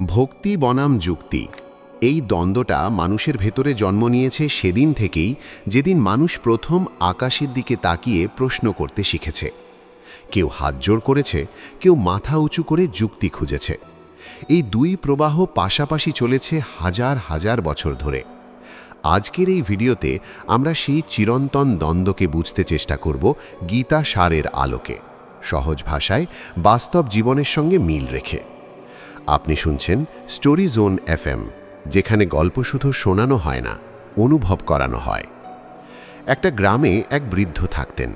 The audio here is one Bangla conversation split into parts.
ভক্তি বনাম যুক্তি এই দ্বন্দ্বটা মানুষের ভেতরে জন্ম নিয়েছে সেদিন থেকেই যেদিন মানুষ প্রথম আকাশের দিকে তাকিয়ে প্রশ্ন করতে শিখেছে। কেউ হাত জোড় করেছে, কেউ মাথা উঁচু করে যুক্তি খুঁজেছে। এই দুই প্রবাহ পাশাপাশি চলেছে হাজার হাজার বছর ধরে। আজকের এই ভিডিওতে আমরা সেই চিরন্তন দ্বন্দ্বকে বুঝতে চেষ্টা করব গীতা সারের আলোকে, সহজ ভাষায় বাস্তব জীবনের সঙ্গে মিল রেখে। আপনি শুনছেন স্টোরি জোন FM, যেখানে গল্প শুধু শোনানো হয় না, অনুভব করানো হয়। একটা গ্রামে এক বৃদ্ধ থাকতেন।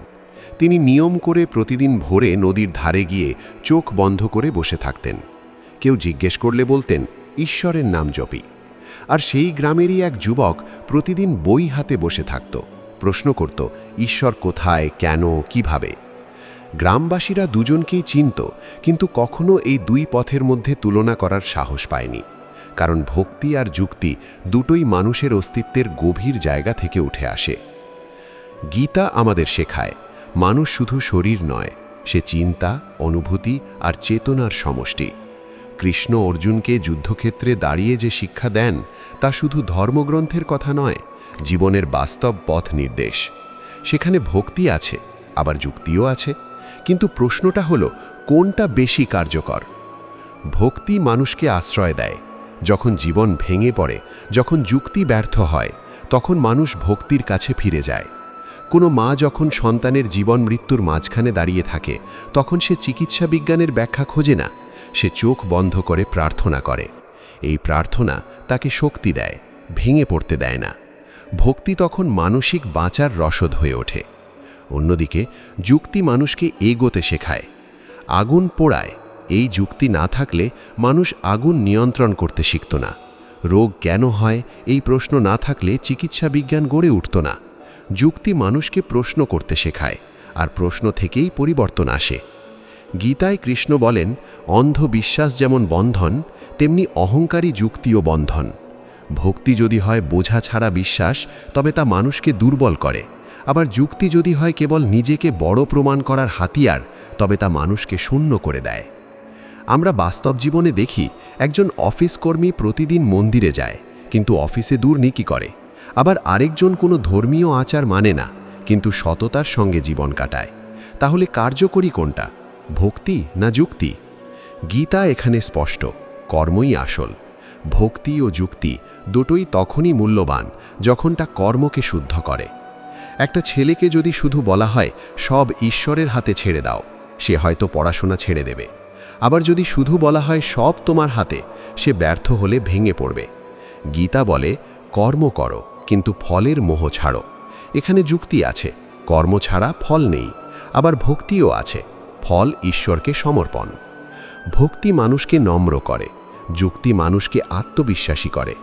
তিনি নিয়ম করে প্রতিদিন ভোরে নদীর ধারে গিয়ে চোখ বন্ধ করে বসে থাকতেন। কেউ জিজ্ঞেস করলে বলতেন, ঈশ্বরের নাম জপি। আর সেই গ্রামেরই এক যুবক প্রতিদিন বই হাতে বসে থাকত, প্রশ্ন করত, ঈশ্বর কোথায়, কেন, কিভাবে। গ্রামবাসীরা দুজনকেই চিনত, কিন্তু কখনো এই দুই পথের মধ্যে তুলনা করার সাহস পায়নি, কারণ ভক্তি আর যুক্তি দুটোই মানুষের অস্তিত্বের গভীর জায়গা থেকে উঠে আসে। গীতা আমাদের শেখায়, মানুষ শুধু শরীর নয়, সে চিন্তা, অনুভূতি আর চেতনার সমষ্টি। কৃষ্ণ অর্জুনকে যুদ্ধক্ষেত্রে দাঁড়িয়ে যে শিক্ষা দেন, তা শুধু ধর্মগ্রন্থের কথা নয়, জীবনের বাস্তব পথ নির্দেশ। সেখানে ভক্তি আছে, আবার যুক্তিও আছে, কিন্তু প্রশ্নটা হলো কোনটা বেশি কার্যকর। ভক্তি মানুষকে আশ্রয় দেয়। যখন জীবন ভেঙে পড়ে, যখন যুক্তি ব্যর্থ হয়, তখন মানুষ ভক্তির কাছে ফিরে যায়। কোনো মা যখন সন্তানের জীবন মৃত্যুর মাঝখানে দাঁড়িয়ে থাকে, তখন সে চিকিৎসা বিজ্ঞানের ব্যাখ্যা খোঁজে না, সে চোখ বন্ধ করে প্রার্থনা করে। এই প্রার্থনা তাকে শক্তি দেয়, ভেঙে পড়তে দেয় না। ভক্তি তখন মানসিক বাঁচার রসদ হয়ে ওঠে। অন্যদিকে যুক্তি মানুষকে এগোতে শেখায়, আগুন পোড়ায়। এই যুক্তি না থাকলে মানুষ আগুন নিয়ন্ত্রণ করতে শিখত না। রোগ কেন হয় এই প্রশ্ন না থাকলে চিকিৎসা বিজ্ঞান গড়ে উঠত না। যুক্তি মানুষকে প্রশ্ন করতে শেখায়, আর প্রশ্ন থেকেই পরিবর্তন আসে। গীতায় কৃষ্ণ বলেন, অন্ধ বিশ্বাস যেমন বন্ধন, তেমনি অহংকারী যুক্তিও বন্ধন। ভক্তি যদি হয় বোঝা ছাড়া বিশ্বাস, তবে তা মানুষকে দুর্বল করে। আবার যুক্তি যদি হয় কেবল নিজেকে বড় প্রমাণ করার হাতিয়ার, তবে তা মানুষকে শূন্য করে দেয়। আমরা বাস্তব জীবনে দেখি, একজন অফিস কর্মী প্রতিদিন মন্দিরে যায়, কিন্তু অফিসে দুর্নীতি করে। আবার আরেকজন কোনো ধর্মীয় আচার মানে না, কিন্তু সততার সঙ্গে জীবন কাটায়। তাহলে কার্যকরী কোনটা, ভক্তি না যুক্তি? গীতা এখানে স্পষ্ট, কর্মই আসল। ভক্তি ও যুক্তি দুটোই তখনই মূল্যবান যখন তা কর্মকে শুদ্ধ করে। একটা ছেলেকে যদি শুধু বলা হয় সব ঈশ্বরের হাতে ছেড়ে দাও, সে হয়তো পড়াশোনা ছেড়ে দেবে। আবার যদি শুধু বলা হয় সব তোমার হাতে, সে ব্যর্থ হলে ভেঙে পড়বে। গীতা বলে, কর্ম করো, কিন্তু ফলের মোহ ছাড়ো। এখানে যুক্তি আছে, কর্ম ছাড়া ফল নেই। আবার ভক্তিও আছে, ফল ঈশ্বরকে সমর্পণ। ভক্তি মানুষকে নম্র করে, যুক্তি মানুষকে আত্মবিশ্বাসী করে।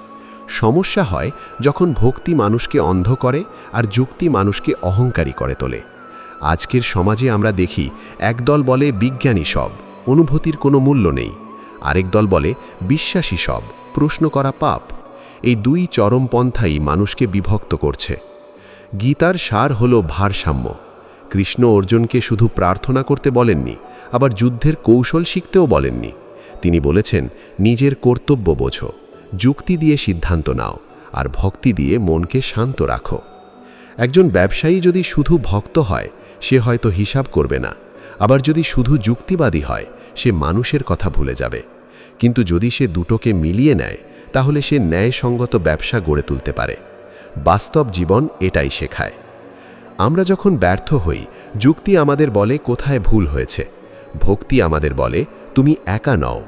সমস্যা হয় যখন ভক্তি মানুষকে অন্ধ করে আর যুক্তি মানুষকে অহংকারী করে তোলে। আজকের সমাজে আমরা দেখি, একদল বলে বিজ্ঞানী সব, অনুভূতির কোনো মূল্য নেই। আরেক দল বলে বিশ্বাসী সব, প্রশ্ন করা পাপ। এই দুই চরমপন্থাই মানুষকে বিভক্ত করছে। গীতার সার হল ভারসাম্য। কৃষ্ণ অর্জুনকে শুধু প্রার্থনা করতে বলেননি, আবার যুদ্ধের কৌশল শিখতেও বলেননি। তিনি বলেছেন, নিজের কর্তব্য বোঝো, যুক্তি দিয়ে সিদ্ধান্ত নাও, আর ভক্তি দিয়ে মনকে শান্ত রাখো। একজন ব্যবসায়ী যদি শুধু ভক্ত হয়, সে হয়তো হিসাব করবে না। আবার যদি শুধু যুক্তিবাদী হয়, সে মানুষের কথা ভুলে যাবে। কিন্তু যদি সে দুটোকে মিলিয়ে নেয়, তাহলে সে ন্যায়সঙ্গত ব্যবসা গড়ে তুলতে পারে। বাস্তব জীবন এটাই শেখায়। আমরা যখন ব্যর্থ হই, যুক্তি আমাদের বলে কোথায় ভুল হয়েছে। ভক্তি আমাদের বলে তুমি একা নও।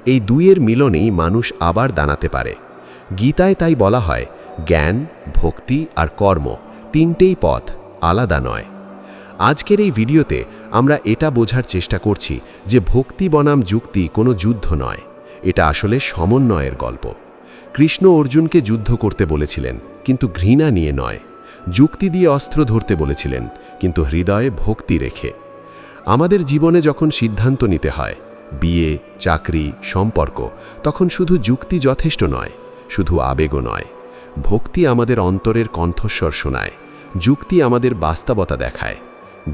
এই দুইয়ের মিলনেই মানুষ আবার দাঁড়াতে পারে। গীতায় তাই বলা হয়, জ্ঞান, ভক্তি আর কর্ম তিনটেই পথ, আলাদা নয়। আজকের এই ভিডিওতে আমরা এটা বোঝার চেষ্টা করছি যে ভক্তি বনাম যুক্তি কোনো যুদ্ধ নয়, এটা আসলে সমন্বয়ের গল্প। কৃষ্ণ অর্জুনকে যুদ্ধ করতে বলেছিলেন, কিন্তু ঘৃণা নিয়ে নয়। যুক্তি দিয়ে অস্ত্র ধরতে বলেছিলেন, কিন্তু হৃদয়ে ভক্তি রেখে। আমাদের জীবনে যখন সিদ্ধান্ত নিতে হয়, বিয়ে, চাকরি, সম্পর্ক, তখন শুধু যুক্তি যথেষ্ট নয়, শুধু আবেগও নয়। ভক্তি আমাদের অন্তরের কণ্ঠস্বর শোনায়, যুক্তি আমাদের বাস্তবতা দেখায়।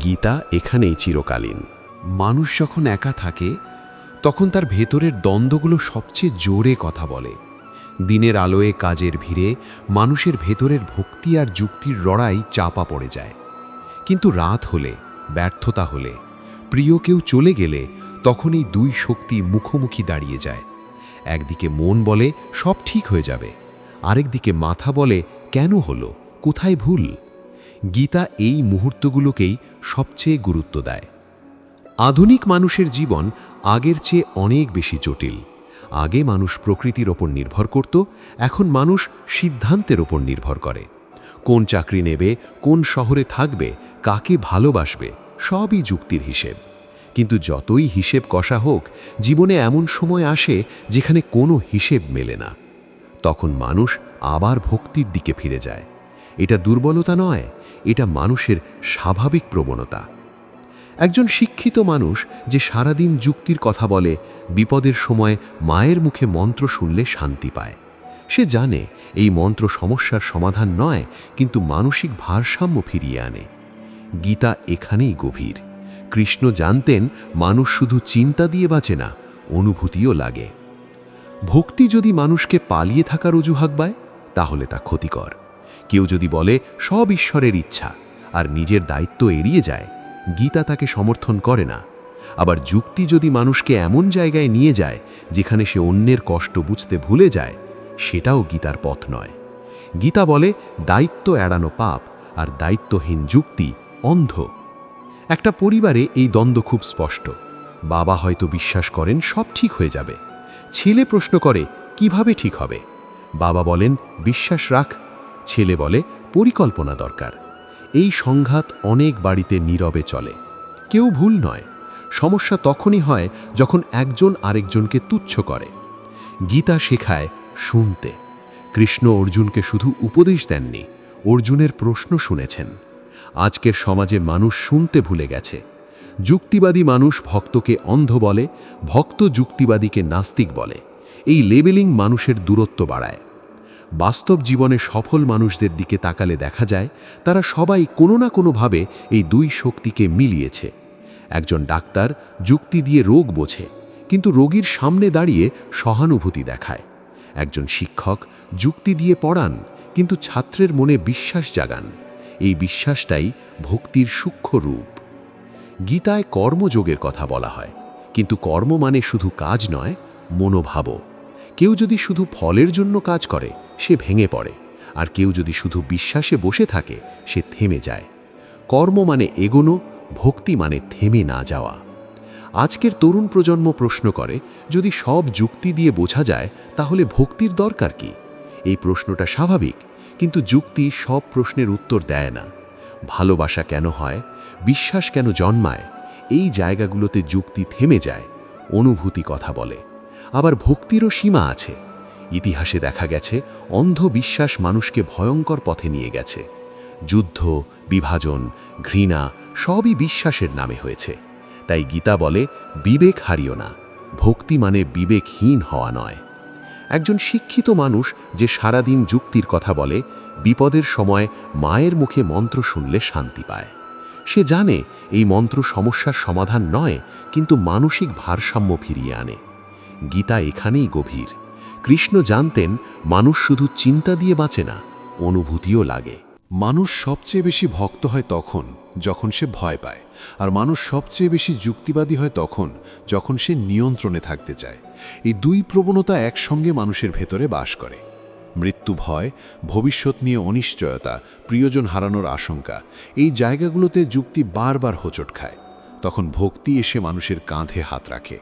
গীতা এখানেই চিরকালীন। মানুষ যখন একা থাকে, তখন তার ভেতরের দ্বন্দ্বগুলো সবচেয়ে জোরে কথা বলে। দিনের আলোয় কাজের ভিড়ে মানুষের ভেতরের ভক্তি আর যুক্তির লড়াই চাপা পড়ে যায়। কিন্তু রাত হলে, ব্যর্থতা হলে, প্রিয় কেউ চলে গেলে তখন এই দুই শক্তি মুখোমুখি দাঁড়িয়ে যায়। একদিকে মন বলে সব ঠিক হয়ে যাবে, আরেকদিকে মাথা বলে কেন হলো, কোথায় ভুল। গীতা এই মুহূর্তগুলোকেই সবচেয়ে গুরুত্ব দেয়। আধুনিক মানুষের জীবন আগের চেয়ে অনেক বেশি জটিল। আগে মানুষ প্রকৃতির ওপর নির্ভর করত, এখন মানুষ সিদ্ধান্তের ওপর নির্ভর করে। কোন চাকরি নেবে, কোন শহরে থাকবে, কাকে ভালোবাসবে, সবই যুক্তির হিসেব। কিন্তু যতই হিসেব কষা হোক, জীবনে এমন সময় আসে যেখানে কোনো হিসেব মেলে না। তখন মানুষ আবার ভক্তির দিকে ফিরে যায়। এটা দুর্বলতা নয়, এটা মানুষের স্বাভাবিক প্রবণতা। একজন শিক্ষিত মানুষ যে সারাদিন যুক্তির কথা বলে, বিপদের সময় মায়ের মুখে মন্ত্র শুনলে শান্তি পায়। সে জানে এই মন্ত্র সমস্যার সমাধান নয়, কিন্তু মানসিক ভারসাম্য ফিরিয়ে আনে। গীতা এখানেই গভীর। কৃষ্ণ জানতেন মানুষ শুধু চিন্তা দিয়ে বাঁচে না, অনুভূতিও লাগে। ভক্তি যদি মানুষকে পালিয়ে থাকার অজুহাত পায়, তাহলে তা ক্ষতিকর। কেউ যদি বলে সব ঈশ্বরের ইচ্ছা আর নিজের দায়িত্ব এড়িয়ে যায়, গীতা তাকে সমর্থন করে না। আবার যুক্তি যদি মানুষকে এমন জায়গায় নিয়ে যায় যেখানে সে অন্যের কষ্ট বুঝতে ভুলে যায়, সেটাও গীতার পথ নয়। গীতা বলে দায়িত্ব এড়ানো পাপ, আর দায়িত্বহীন যুক্তি অন্ধ। একটা পরিবারে এই দ্বন্দ্ব খুব স্পষ্ট। বাবা হয়তো বিশ্বাস করেন সব ঠিক হয়ে যাবে, ছেলে প্রশ্ন করে কিভাবে ঠিক হবে। বাবা বলেন বিশ্বাস রাখ, ছেলে বলে পরিকল্পনা দরকার। এই সংঘাত অনেক বাড়িতে নীরবে চলে। কেউ ভুল নয়, সমস্যা তখনই হয় যখন একজন আরেকজনকে তুচ্ছ করে। গীতা শেখায় শুনতে। কৃষ্ণ অর্জুনকে শুধু উপদেশ দেননি, অর্জুনের প্রশ্ন শুনেছেন। আজকের সমাজে মানুষ শুনতে ভুলে গেছে। যুক্তিবাদী মানুষ ভক্তকে অন্ধ বলে, ভক্ত যুক্তিবাদীকে নাস্তিক বলে। এই লেবেলিং মানুষের দূরত্ব বাড়ায়। বাস্তব জীবনে সফল মানুষদের দিকে তাকালে দেখা যায় তারা সবাই কোনো না কোনোভাবে এই দুই শক্তিকে মিলিয়েছে। একজন ডাক্তার যুক্তি দিয়ে রোগ বোঝে, কিন্তু রোগীর সামনে দাঁড়িয়ে সহানুভূতি দেখায়। একজন শিক্ষক যুক্তি দিয়ে পড়ান, কিন্তু ছাত্রের মনে বিশ্বাস জাগান। এই বিশ্বাসটাই ভক্তির সূক্ষ্ম রূপ। গীতায় কর্মযোগের কথা বলা হয়, কিন্তু কর্ম মানে শুধু কাজ নয়, মনোভাবও। কেউ যদি শুধু ফলের জন্য কাজ করে, সে ভেঙে পড়ে। আর কেউ যদি শুধু বিশ্বাসে বসে থাকে, সে থেমে যায়। কর্ম মানে এগোনো, ভক্তি মানে থেমে না যাওয়া। আজকের তরুণ প্রজন্ম প্রশ্ন করে, যদি সব যুক্তি দিয়ে বোঝা যায় তাহলে ভক্তির দরকার কি? এই প্রশ্নটা স্বাভাবিক, কিন্তু যুক্তি সব প্রশ্নের উত্তর দেয় না। ভালোবাসা কেন হয়, বিশ্বাস কেন জন্মায়, এই জায়গাগুলোতে যুক্তি থেমে যায়, অনুভূতি কথা বলে। আবার ভক্তিরও সীমা আছে। ইতিহাসে দেখা গেছে অন্ধ বিশ্বাস মানুষকে ভয়ঙ্কর পথে নিয়ে গেছে। যুদ্ধ, বিভাজন, ঘৃণা সবই বিশ্বাসের নামে হয়েছে। তাই গীতা বলে বিবেক হারিও না। ভক্তি মানে বিবেকহীন হওয়া নয়। একজন শিক্ষিত মানুষ যে সারাদিন যুক্তির কথা বলে, বিপদের সময় মায়ের মুখে মন্ত্র শুনলে শান্তি পায়। সে জানে এই মন্ত্র সমস্যার সমাধান নয়, কিন্তু মানসিক ভারসাম্য ফিরিয়ে আনে। গীতা এখানেই গভীর। কৃষ্ণ জানতেন মানুষ শুধু চিন্তা দিয়ে বাঁচে না, অনুভূতিও লাগে। মানুষ সবচেয়ে বেশি ভক্ত হয় তখন যখন সে ভয় পায়, আর মানুষ সবচেয়ে বেশি যুক্তিবাদী হয় তখন যখন সে নিয়ন্ত্রণে থাকতে চায়। এই দুই প্রবণতা একসঙ্গে মানুষের ভেতরে বাস করে। মৃত্যু ভয়, ভবিষ্যৎ নিয়ে অনিশ্চয়তা, প্রিয়জন হারানোর আশঙ্কা, এই জায়গাগুলোতে যুক্তি বারবার হোঁচট খায়। তখন ভক্তি এসে মানুষের কাঁধে হাত রাখে।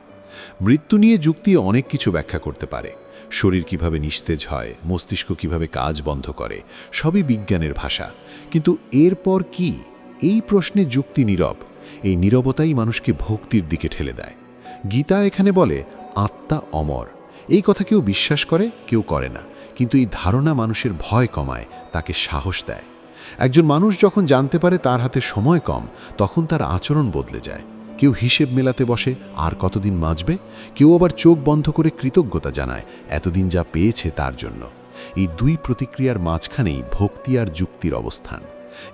মৃত্যু নিয়ে যুক্তি অনেক কিছু ব্যাখ্যা করতে পারে। শরীর কিভাবে নিস্তেজ হয়, মস্তিষ্ক কিভাবে কাজ বন্ধ করে, সবই বিজ্ঞানের ভাষা। কিন্তু এরপর কি? এই প্রশ্নে যুক্তি নীরব। এই নীরবতাই মানুষকে ভক্তির দিকে ঠেলে দেয়। গীতা এখানে বলে আত্মা অমর। এই কথা কেউ বিশ্বাস করে, কেউ করে না, কিন্তু এই ধারণা মানুষের ভয় কমায়, তাকে সাহস দেয়। একজন মানুষ যখন জানতে পারে তার হাতে সময় কম, তখন তার আচরণ বদলে যায়। কেউ হিসেব মেলাতে বসে আর কতদিন বাঁচবে, কেউ আবার চোখ বন্ধ করে কৃতজ্ঞতা জানায় এতদিন যা পেয়েছে তার জন্য। এই দুই প্রতিক্রিয়ার মাঝখানেই ভক্তি আর যুক্তির অবস্থান।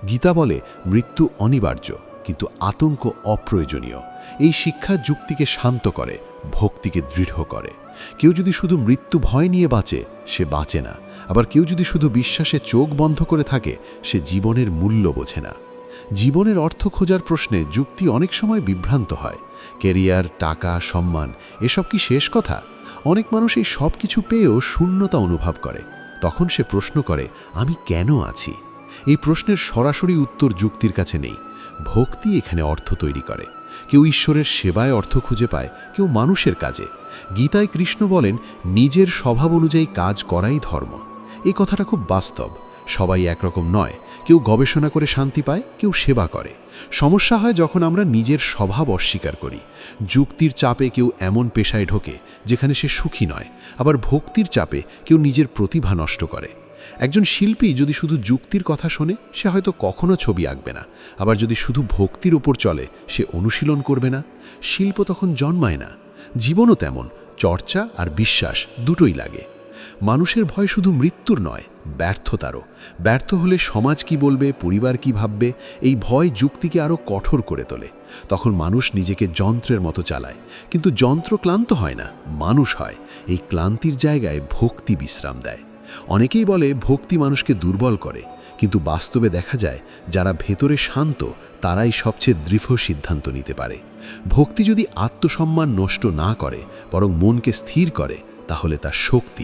গীতা বলে মৃত্যু অনিবার্য, কিন্তু আতঙ্ক অপ্রয়োজনীয়। এই শিক্ষা যুক্তিকে শান্ত করে, ভক্তিকে দৃঢ় করে। কেউ যদি শুধু মৃত্যু ভয় নিয়ে বাঁচে, সে বাঁচে না। আবার কেউ যদি শুধু বিশ্বাসে চোখ বন্ধ করে থাকে, সে জীবনের মূল্য বোঝে না। জীবনের অর্থ খোঁজার প্রশ্নে যুক্তি অনেক সময় বিভ্রান্ত হয়। ক্যারিয়ার, টাকা, সম্মান এসব কি শেষ কথা? অনেক মানুষ এই সব কিছু পেয়েও শূন্যতা অনুভব করে। তখন সে প্রশ্ন করে, আমি কেন আছি? এই প্রশ্নের সরাসরি উত্তর যুক্তির কাছে নেই। ভক্তি এখানে অর্থ তৈরি করে। কেউ ঈশ্বরের সেবায় অর্থ খুঁজে পায়, কেউ মানুষের কাজে। গীতায় কৃষ্ণ বলেন, নিজের স্বভাব অনুযায়ী কাজ করাই ধর্ম। এই কথাটা খুব বাস্তব। সবাই একরকম নয়। কেউ গবেষণা করে শান্তি পায়, কেউ সেবা করে। সমস্যা হয় যখন আমরা নিজের স্বভাব অস্বীকার করি। যুক্তির চাপে কেউ এমন পেশায় ঢোকে যেখানে সে সুখী নয়। আবার ভক্তির চাপে কেউ নিজের প্রতিভা নষ্ট করে। একজন শিল্পী যদি শুধু যুক্তির কথা শোনে, সে হয়তো কখনো ছবি আঁকবে না। আবার যদি শুধু ভক্তির ওপর চলে, সে অনুশীলন করবে না। শিল্প তখন জন্মায় না। জীবনও তেমন, চর্চা আর বিশ্বাস দুটোই লাগে। মানুষের ভয় শুধু মৃত্যুর নয়, ব্যর্থতারও। ব্যর্থ হলে সমাজ কি বলবে, পরিবার কি ভাববে, এই ভয় যুক্তিকে আরও কঠোর করে তোলে। তখন মানুষ নিজেকে যন্ত্রের মতো চালায়। কিন্তু যন্ত্র ক্লান্ত হয় না, মানুষ হয়। এই ক্লান্তির জায়গায় ভক্তি বিশ্রাম দেয়। অনেকেই বলে ভক্তি মানুষকে দুর্বল করে, কিন্তু বাস্তবে দেখা যায় যারা ভেতরে শান্ত, তারাই সবচেয়ে দৃঢ় সিদ্ধান্ত নিতে পারে। ভক্তি যদি আত্মসম্মান নষ্ট না করে, বরং মনকে স্থির করে, তাহলে তার শক্তি।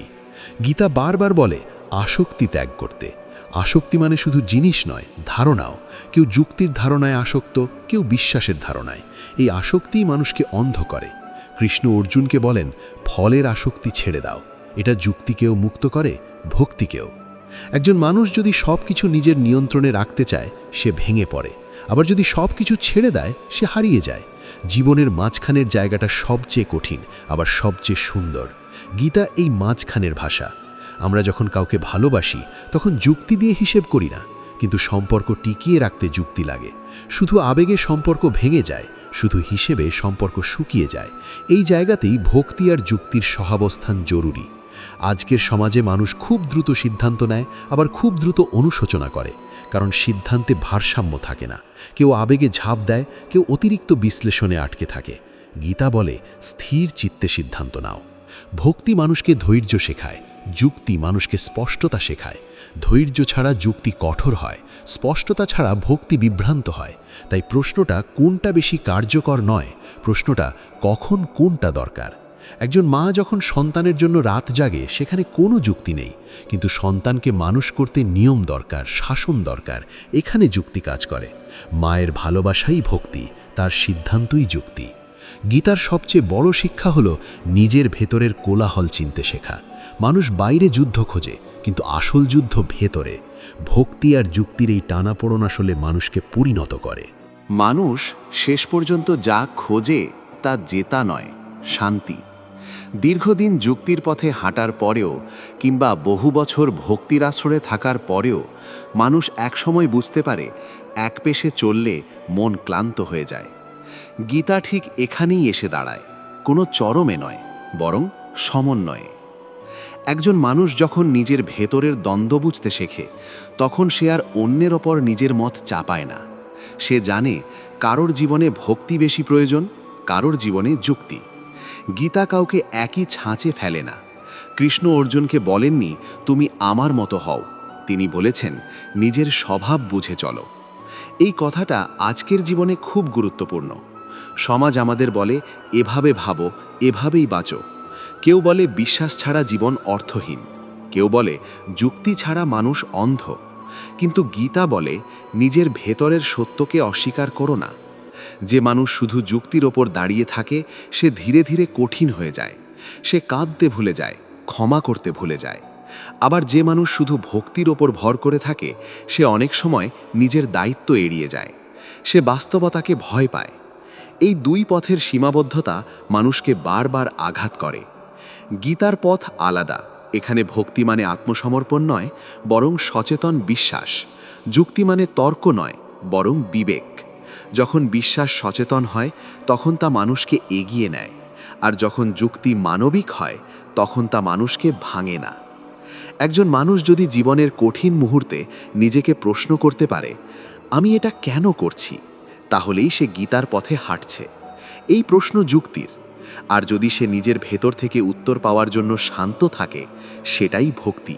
গীতা বারবার বলে আসক্তি ত্যাগ করতে। আসক্তি মানে শুধু জিনিস নয়, ধারণাও। কেউ যুক্তির ধারণায় আসক্ত, কেউ বিশ্বাসের ধারণায়। এই আসক্তিই মানুষকে অন্ধ করে। কৃষ্ণ অর্জুনকে বলেন, ফলের আসক্তি ছেড়ে দাও। এটা যুক্তিকেও মুক্ত করে, ভক্তিকেও। একজন মানুষ যদি সব কিছু নিজের নিয়ন্ত্রণে রাখতে চায়, সে ভেঙে পড়ে। আবার যদি সব কিছু ছেড়ে দেয়, সে হারিয়ে যায়। জীবনের মাঝখানের জায়গাটা সবচেয়ে কঠিন, আবার সবচেয়ে সুন্দর। গীতা এই মাঝখানের ভাষা। আমরা যখন কাউকে ভালোবাসি, তখন যুক্তি দিয়ে হিসেব করি না, কিন্তু সম্পর্ক টিকিয়ে রাখতে যুক্তি লাগে। শুধু আবেগে সম্পর্ক ভেঙে যায়, শুধু হিসেবে সম্পর্ক শুকিয়ে যায়। এই জায়গাতেই ভক্তি আর যুক্তির সহাবস্থান জরুরি। আজকের সমাজে মানুষ খুব দ্রুত সিদ্ধান্ত নেয়, আবার খুব দ্রুত অনুশোচনা করে, কারণ সিদ্ধান্তে ভারসাম্য থাকে না। কেউ আবেগে ঝাঁপ দেয়, কেউ অতিরিক্ত বিশ্লেষণে আটকে থাকে। গীতা বলে, স্থির চিত্তে সিদ্ধান্ত নাও। ভক্তি মানুষকে ধৈর্য শেখায়, যুক্তি মানুষকে স্পষ্টতা শেখায়। ধৈর্য ছাড়া যুক্তি কঠোর হয়, স্পষ্টতা ছাড়া ভক্তি বিভ্রান্ত হয়। তাই প্রশ্নটা কোনটা বেশি কার্যকর নয়, প্রশ্নটা কখন কোনটা দরকার। একজন মা যখন সন্তানের জন্য রাত জাগে, সেখানে কোনো যুক্তি নেই, কিন্তু সন্তানকে মানুষ করতে নিয়ম দরকার, শাসন দরকার। এখানে যুক্তি কাজ করে। মায়ের ভালোবাসাই ভক্তি, তার সিদ্ধান্তই যুক্তি। গীতার সবচেয়ে বড় শিক্ষা হলো নিজের ভেতরের কোলাহল চিনতে শেখা। মানুষ বাইরে যুদ্ধ খোঁজে, কিন্তু আসল যুদ্ধ ভেতরে। ভক্তি আর যুক্তির এই টানাপোড়েন আসলে মানুষকে পরিণত করে। মানুষ শেষ পর্যন্ত যা খোঁজে তা জেতা নয়, শান্তি। দীর্ঘদিন যুক্তির পথে হাঁটার পরেও, কিংবা বহু বছর ভক্তির আশ্রয়ে থাকার পরেও, মানুষ একসময় বুঝতে পারে এক পেশে চললে মন ক্লান্ত হয়ে যায়। গীতা ঠিক এখানেই এসে দাঁড়ায়, কোনো চরমে নয়, বরং সমন্বয়ে। একজন মানুষ যখন নিজের ভেতরের দ্বন্দ্ব বুঝতে শেখে, তখন সে আর অন্যের ওপর নিজের মত চাপায় না। সে জানে কারোর জীবনে ভক্তি বেশি প্রয়োজন, কারোর জীবনে যুক্তি। গীতা কাউকে একই ছাঁচে ফেলে না। কৃষ্ণ অর্জুনকে বলেননি তুমি আমার মতো হও, তিনি বলেছেন নিজের স্বভাব বুঝে চলো। এই কথাটা আজকের জীবনে খুব গুরুত্বপূর্ণ। সমাজ আমাদের বলে এভাবে ভাবো, এভাবেই বাঁচো। কেউ বলে বিশ্বাস ছাড়া জীবন অর্থহীন, কেউ বলে যুক্তি ছাড়া মানুষ অন্ধ। কিন্তু গীতা বলে নিজের ভেতরের সত্যকে অস্বীকার করো না। যে মানুষ শুধু যুক্তির ওপর দাঁড়িয়ে থাকে, সে ধীরে ধীরে কঠিন হয়ে যায়। সে কাঁদতে ভুলে যায়, ক্ষমা করতে ভুলে যায়। আবার যে মানুষ শুধু ভক্তির ওপর ভর করে থাকে, সে অনেক সময় নিজের দায়িত্ব এড়িয়ে যায়। সে বাস্তবতাকে ভয় পায়। এই দুই পথের সীমাবদ্ধতা মানুষকে বারবার আঘাত করে। গীতার পথ আলাদা। এখানে ভক্তি মানে আত্মসমর্পণ নয়, বরং সচেতন বিশ্বাস। যুক্তি মানে তর্ক নয়, বরং বিবেক। যখন বিশ্বাস সচেতন হয়, তখন তা মানুষকে এগিয়ে নেয়। আর যখন যুক্তি মানবিক হয়, তখন তা মানুষকে ভাঙে না। একজন মানুষ যদি জীবনের কঠিন মুহূর্তে নিজেকে প্রশ্ন করতে পারে, আমি এটা কেন করছি, তাহলেই সে গীতার পথে হাঁটছে। এই প্রশ্ন যুক্তির, আর যদি সে নিজের ভেতর থেকে উত্তর পাওয়ার জন্য শান্ত থাকে, সেটাই ভক্তি।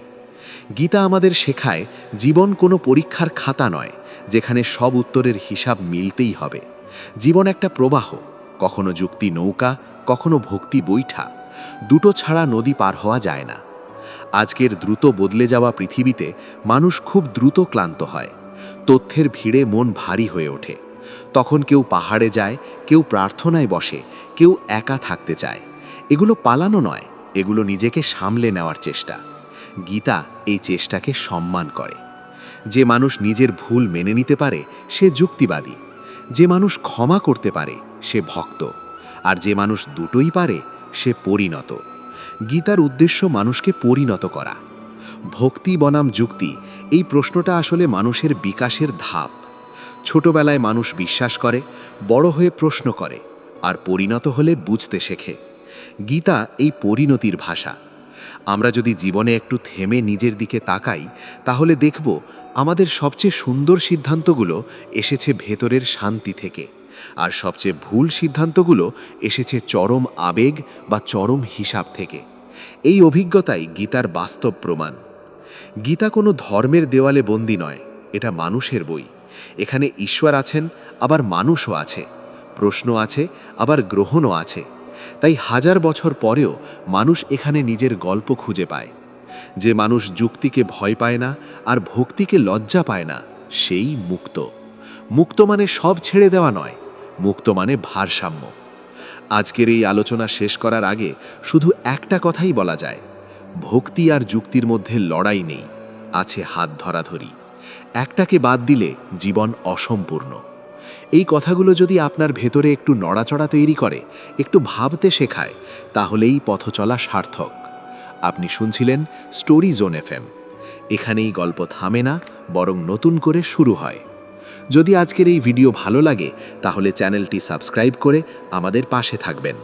গীতা আমাদের শেখায় জীবন কোনো পরীক্ষার খাতা নয়, যেখানে সব উত্তরের হিসাব মিলতেই হবে। জীবন একটা প্রবাহ, কখনো যুক্তি নৌকা, কখনো ভক্তি বৈঠা, দুটো ছাড়া নদী পার হওয়া যায় না। আজকের দ্রুত বদলে যাওয়া পৃথিবীতে মানুষ খুব দ্রুত ক্লান্ত হয়, তথ্যের ভিড়ে মন ভারী হয়ে ওঠে। তখন কেউ পাহাড়ে যায়, কেউ প্রার্থনায় বসে, কেউ একা থাকতে চায়। এগুলো পালানো নয়, এগুলো নিজেকে সামলে নেওয়ার চেষ্টা। গীতা এই চেষ্টাকে সম্মান করে। যে মানুষ নিজের ভুল মেনে নিতে পারে সে যুক্তিবাদী, যে মানুষ ক্ষমা করতে পারে সে ভক্ত, আর যে মানুষ দুটোই পারে সে পরিণত। গীতার উদ্দেশ্য মানুষকে পরিণত করা। ভক্তি বনাম যুক্তি, এই প্রশ্নটা আসলে মানুষের বিকাশের ধাপ। ছোটবেলায় মানুষ বিশ্বাস করে, বড় হয়ে প্রশ্ন করে, আর পরিণত হলে বুঝতে শেখে। গীতা এই পরিণতির ভাষা। আমরা যদি জীবনে একটু থেমে নিজের দিকে তাকাই, তাহলে দেখব আমাদের সবচেয়ে সুন্দর সিদ্ধান্তগুলো এসেছে ভেতরের শান্তি থেকে, আর সবচেয়ে ভুল সিদ্ধান্তগুলো এসেছে চরম আবেগ বা চরম হিসাব থেকে। এই অভিজ্ঞতাই গীতার বাস্তব প্রমাণ। গীতা কোনো ধর্মের দেওয়ালে বন্দী নয়, এটা মানুষের বই। এখানে ঈশ্বর আছেন, আবার মানুষও আছে, প্রশ্ন আছে, আবার গ্রহণও আছে। তাই হাজার বছর পরেও মানুষ এখানে নিজের গল্প খুঁজে পায়। যে মানুষ যুক্তিকে ভয় পায় না আর ভক্তিকে লজ্জা পায় না, সেই মুক্ত। মুক্ত মানে সব ছেড়ে দেওয়া নয়, মুক্ত মানে ভারসাম্য। আজকের এই আলোচনা শেষ করার আগে শুধু একটা কথাই বলা যায়, ভক্তি আর যুক্তির মধ্যে লড়াই নেই, আছে হাত ধরাধরি। একটাকে বাদ দিলে জীবন অসম্পূর্ণ। এই কথাগুলো যদি আপনার ভেতরে একটু নড়াচড়া তৈরি করে, একটু ভাবতে শেখায়, তাহলেই পথ চলা সার্থক। আপনি শুনছিলেন স্টোরি জোন FM। এখানেই গল্প থামে না, বরং নতুন করে শুরু হয়। যদি আজকের এই ভিডিও ভালো লাগে, তাহলে চ্যানেলটি সাবস্ক্রাইব করে আমাদের পাশে থাকবেন।